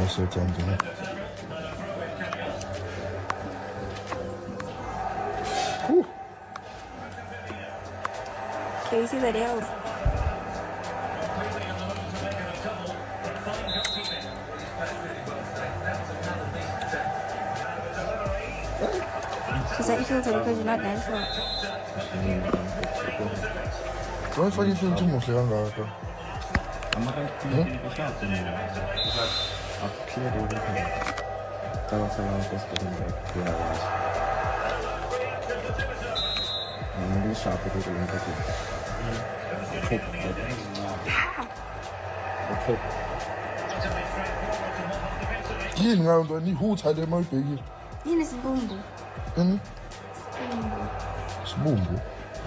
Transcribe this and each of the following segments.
so Thando. Can you see the nails? She said you feel so because you're not natural. Why are you feeling too much like that? I'm not going to clear the shop anymore. I've cleared everything. That was around just getting like 2 hours. I'm going to shop it with everything. Okay. Yini ngayo ni hutha le mayibhekile. Yini sibumbu? Yini? Sibumbu.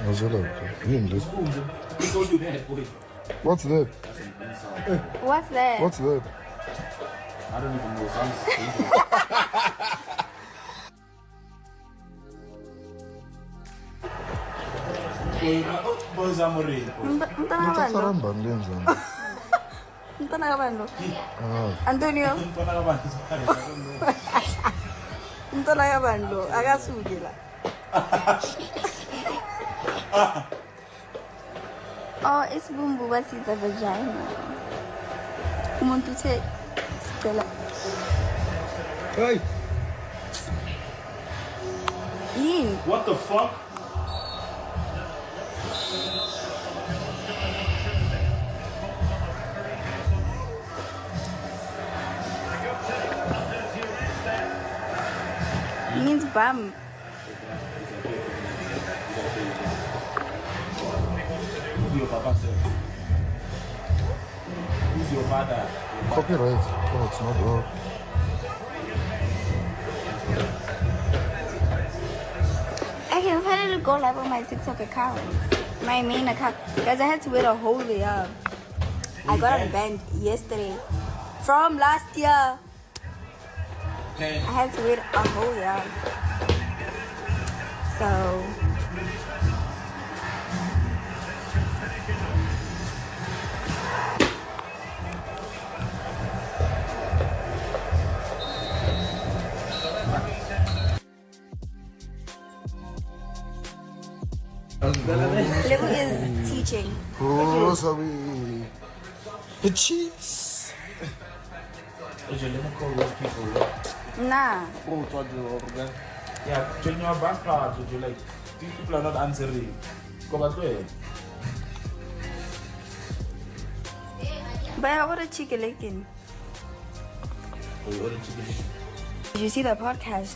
Ngazela yini le? What's that? What's that? What's that? I don't even know. Ngitasaramba ngenzani? Ntana kabando. Ah. Antonio. Ntana kabando akasuke la. Oh, it's bumbu but it's a vagina. Umuntu uthe sicela. Hey. Yini? What the fuck? It means bum. Who's your papa, sir? Who's your father? Copyright. Oh, it's not all. I can finally go live on my TikTok account. My main account. Because I had to wait a whole year. I got unbanned yesterday. From last year. Okay. I had to wait a whole year. So Level is teaching. Oh, sorry. The cheese. Is your lemon cold with people? Nah. Oh, what do you yeah, check your back part. Would you like? These people are not answering. Go back there. But I ordered chicken licking. Oh, you ordered chicken. Did you see the podcast?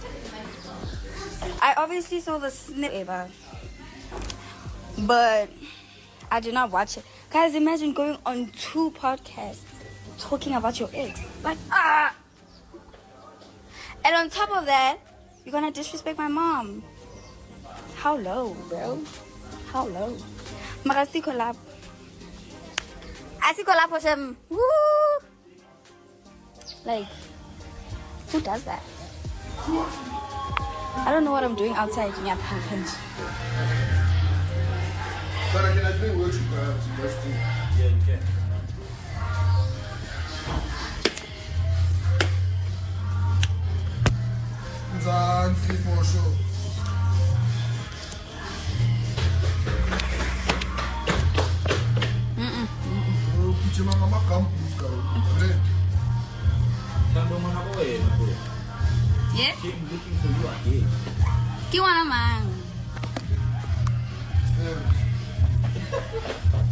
I obviously saw the snippet, but I did not watch it. Guys, imagine going on 2 podcasts talking about your ex. Like, ah! And on top of that, you're gonna disrespect my mom. How low, bro? How low? Makasi collab. Asi collab for them. Woo! Like, who does that? I don't know what I'm doing outside. Yeah, punch. But can I do what you perhaps? Yeah, you can. Zanzi for sure. Put your mama campus, Thando mana ko eh. Yeah? Keep looking for you again. Ki wana mang.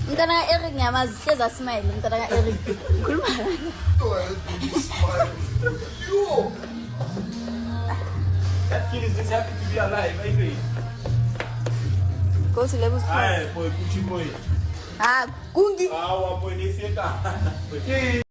Mntana ka Eric nyamazi hleza smile mntana ka Eric. Khuluma. Yo! That kid is just happy to be alive, baby. Go to level 4. Aye, boy, Gucci boy. Ah, kungi. Ah, boy, they say that.